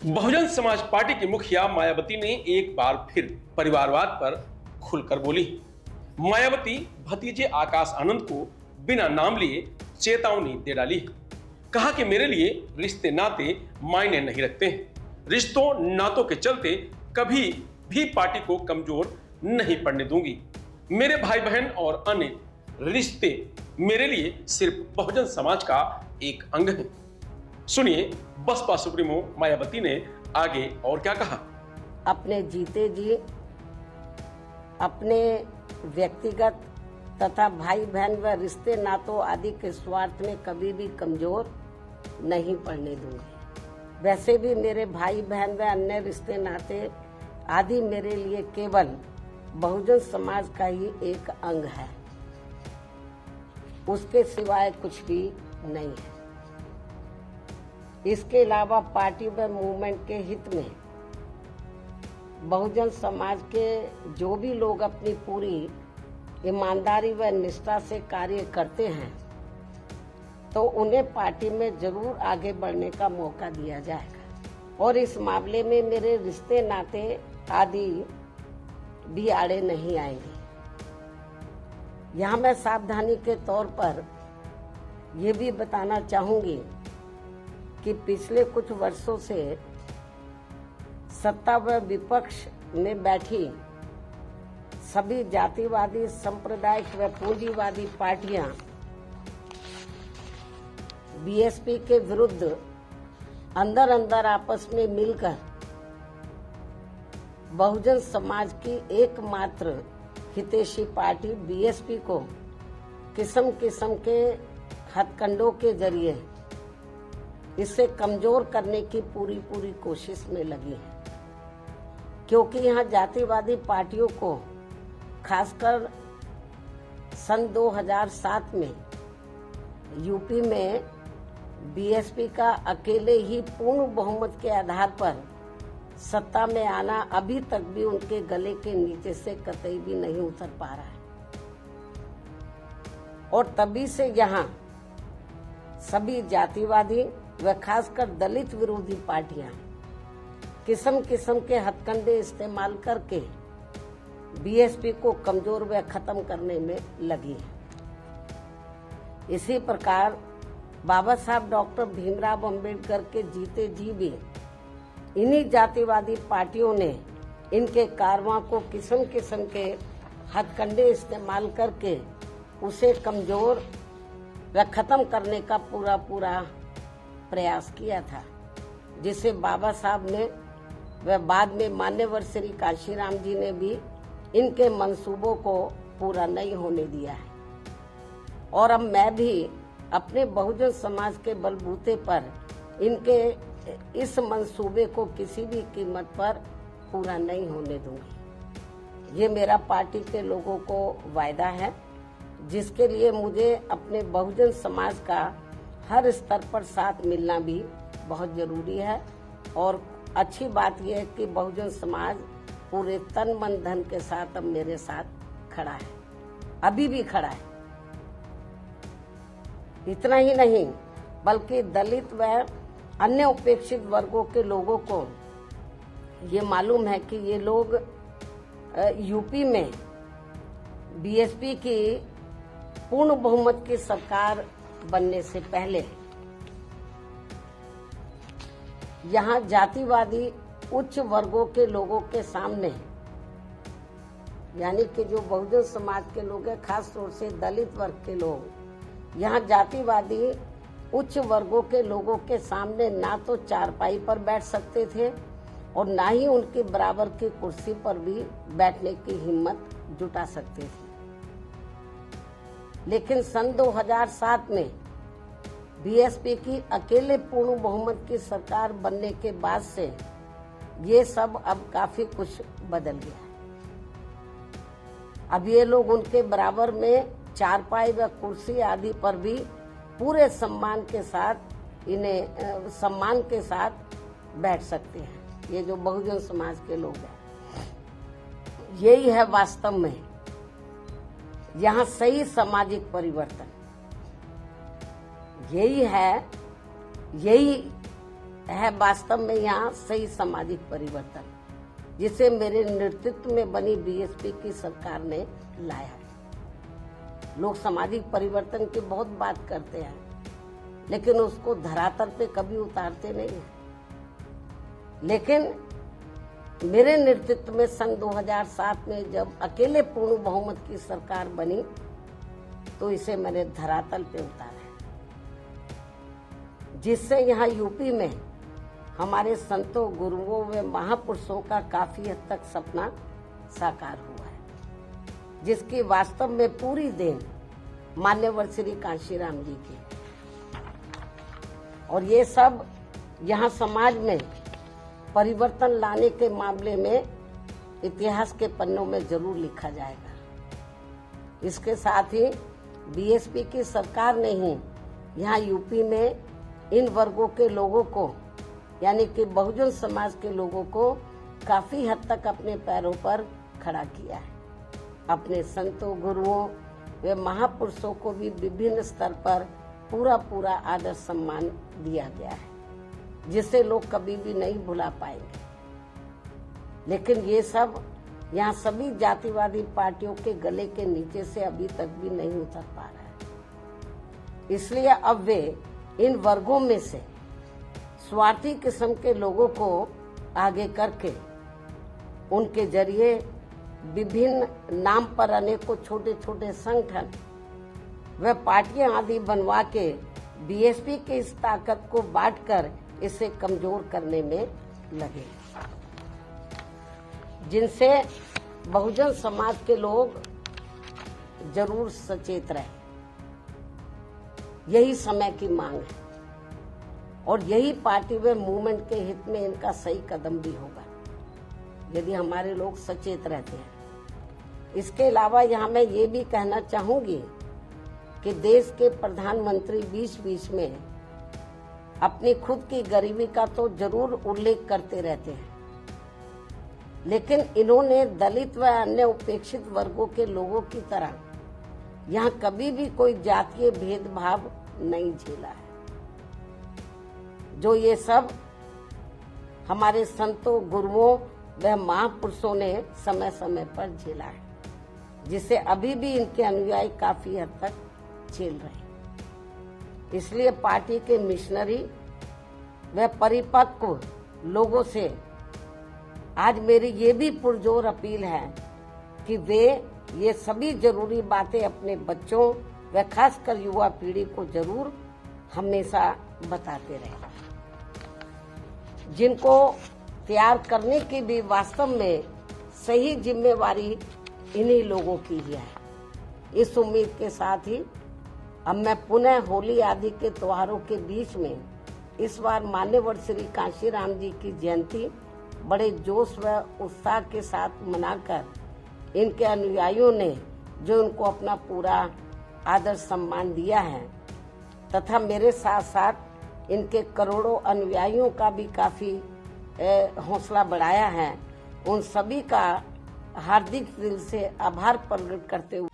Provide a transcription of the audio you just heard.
Bahujan Samaj party की मुखिया मायावती ने एक बार फिर परिवारवाद पर खुलकर बोली। मायावती भतीजे आकाश आनंद को बिना नाम लिए चेतावनी दे डाली। कहा कि मेरे लिए रिश्ते नाते मायने नहीं रखते हैं। रिश्तों नातों के चलते कभी भी पार्टी को कमजोर नहीं पड़ने दूंगी। मेरे भाई बहन और अन्य रिश्ते मेरे लिए सिर्फ बहुजन समाज का एक अंग है। सुनिए बसपा सुप्रीमो मायावती ने आगे और क्या कहा। अपने जीते जी अपने व्यक्तिगत तथा भाई बहन व रिश्ते नातों आदि के स्वार्थ में कभी भी कमजोर नहीं पड़ने दूंगी। वैसे भी मेरे भाई बहन व अन्य रिश्ते नाते आदि मेरे लिए केवल बहुजन समाज का ही एक अंग है, उसके सिवाय कुछ भी नहीं है। इसके अलावा पार्टी व मूवमेंट के हित में बहुजन समाज के जो भी लोग अपनी पूरी ईमानदारी व निष्ठा से कार्य करते हैं तो उन्हें पार्टी में जरूर आगे बढ़ने का मौका दिया जाएगा और इस मामले में मेरे रिश्ते नाते आदि भी आड़े नहीं आएंगे। यहाँ मैं सावधानी के तौर पर ये भी बताना चाहूंगी कि पिछले कुछ वर्षों से सत्ता व विपक्ष में बैठी सभी जातिवादी सांप्रदायिक व पूंजीवादी पार्टियां बीएसपी के विरुद्ध अंदर अंदर आपस में मिलकर बहुजन समाज की एकमात्र हितैषी पार्टी बीएसपी को किस्म किस्म के हथकंडों के जरिए इसे कमजोर करने की पूरी कोशिश में लगी है, क्योंकि यहाँ जातिवादी पार्टियों को खासकर सन 2007 में यूपी में बीएसपी का अकेले ही पूर्ण बहुमत के आधार पर सत्ता में आना अभी तक भी उनके गले के नीचे से कतई भी नहीं उतर पा रहा है और तभी से यहाँ सभी जातिवादी व खासकर दलित विरोधी पार्टियां किस्म किस्म के हथकंडे इस्तेमाल करके बीएसपी को कमजोर व खत्म करने में लगी है। इसी प्रकार बाबा साहब डॉक्टर भीमराव अंबेडकर के जीते जी भी इन्हीं जातिवादी पार्टियों ने इनके कारवां को किस्म किस्म के हथकंडे इस्तेमाल करके उसे कमजोर व खत्म करने का पूरा प्रयास किया था, जिसे बाबा साहब ने व बाद में मान्यवर श्री काशीराम जी ने भी इनके मंसूबों को पूरा नहीं होने दिया है और अब मैं भी अपने बहुजन समाज के बलबूते पर इनके इस मंसूबे को किसी भी कीमत पर पूरा नहीं होने दूंगी। ये मेरा पार्टी के लोगों को वायदा है, जिसके लिए मुझे अपने बहुजन समाज का हर स्तर पर साथ मिलना भी बहुत जरूरी है और अच्छी बात यह है कि बहुजन समाज पूरे तन मन धन के साथ अब मेरे साथ खड़ा है, अभी भी खड़ा है। इतना ही नहीं बल्कि दलित व अन्य उपेक्षित वर्गों के लोगों को ये मालूम है कि ये लोग यूपी में बीएसपी की पूर्ण बहुमत की सरकार बनने से पहले यहाँ जातिवादी उच्च वर्गों के लोगों के सामने, यानी कि जो बहुजन समाज के लोग हैं, खास तौर से दलित वर्ग के लोग, यहाँ जातिवादी उच्च वर्गों के लोगों के सामने ना तो चारपाई पर बैठ सकते थे और ना ही उनके बराबर की कुर्सी पर भी बैठने की हिम्मत जुटा सकते थे। लेकिन सन 2007 में बीएसपी की अकेले पूर्ण बहुमत की सरकार बनने के बाद से ये सब अब काफी कुछ बदल गया है। अब ये लोग उनके बराबर में चारपाई व कुर्सी आदि पर भी पूरे सम्मान के साथ बैठ सकते हैं। ये जो बहुजन समाज के लोग हैं, यही है वास्तव में यहाँ सही सामाजिक परिवर्तन। यही है, यही है वास्तव में यहाँ सही सामाजिक परिवर्तन, जिसे मेरे नेतृत्व में बनी बीएसपी की सरकार ने लाया। लोग सामाजिक परिवर्तन की बहुत बात करते हैं, लेकिन उसको धरातल पे कभी उतारते नहीं हैं। लेकिन मेरे नेतृत्व में सन 2007 में जब अकेले पूर्ण बहुमत की सरकार बनी, तो इसे मैंने धरातल पे उतारा, जिससे यहाँ यूपी में हमारे संतों, गुरुओं व महापुरुषों का काफी हद तक सपना साकार हुआ है, जिसकी वास्तव में पूरी देन मान्यवर श्री कांशीराम जी की। और ये सब यहाँ समाज में परिवर्तन लाने के मामले में इतिहास के पन्नों में जरूर लिखा जाएगा। इसके साथ ही बीएसपी की सरकार ने ही यहाँ यूपी में इन वर्गों के लोगों को, यानी कि बहुजन समाज के लोगों को काफी हद तक अपने पैरों पर खड़ा किया है। अपने संतों, गुरुओं व महापुरुषों को भी विभिन्न स्तर पर पूरा आदर सम्मान दिया गया है, जिसे लोग कभी भी नहीं भुला पाएंगे। लेकिन ये सब यहाँ सभी जातिवादी पार्टियों के गले के नीचे से अभी तक भी नहीं उतर पा रहा है। इसलिए अब वे इन वर्गों में से स्वार्थी किस्म के लोगों को आगे करके उनके जरिए विभिन्न नाम पर अनेकों छोटे छोटे संगठन व पार्टियां आदि बनवा के बीएसपी की इस ताकत को बांटकर इसे कमजोर करने में लगे, जिनसे बहुजन समाज के लोग जरूर सचेत रहे। यही समय की मांग है और यही पार्टी व मूवमेंट के हित में इनका सही कदम भी होगा, यदि हमारे लोग सचेत रहते हैं। इसके अलावा यहाँ मैं ये भी कहना चाहूंगी कि देश के प्रधानमंत्री बीच में अपनी खुद की गरीबी का तो जरूर उल्लेख करते रहते हैं, लेकिन इन्होंने दलित व अन्य उपेक्षित वर्गों के लोगों की तरह यहाँ कभी भी कोई जातीय भेदभाव नहीं झेला है, जो ये सब हमारे संतों, गुरुओं व महापुरुषों ने समय समय पर झेला है, जिसे अभी भी इनके अनुयायी काफी हद तक झेल रहे हैं। इसलिए पार्टी के मिशनरी व परिपक्व लोगों से आज मेरी ये भी पुरजोर अपील है कि वे ये सभी जरूरी बातें अपने बच्चों व खासकर युवा पीढ़ी को जरूर हमेशा बताते रहें, जिनको तैयार करने की भी वास्तव में सही जिम्मेवारी इन्हीं लोगों की ही है। इस उम्मीद के साथ ही अब मैं पुनः होली आदि के त्योहारों के बीच में इस बार मान्यवर श्री कांशीराम जी की जयंती बड़े जोश व उत्साह के साथ मनाकर इनके अनुयायियों ने जो उनको अपना पूरा आदर सम्मान दिया है तथा मेरे साथ साथ इनके करोड़ों अनुयायियों का भी काफी हौसला बढ़ाया है, उन सभी का हार्दिक दिल से आभार प्रकट करते हुए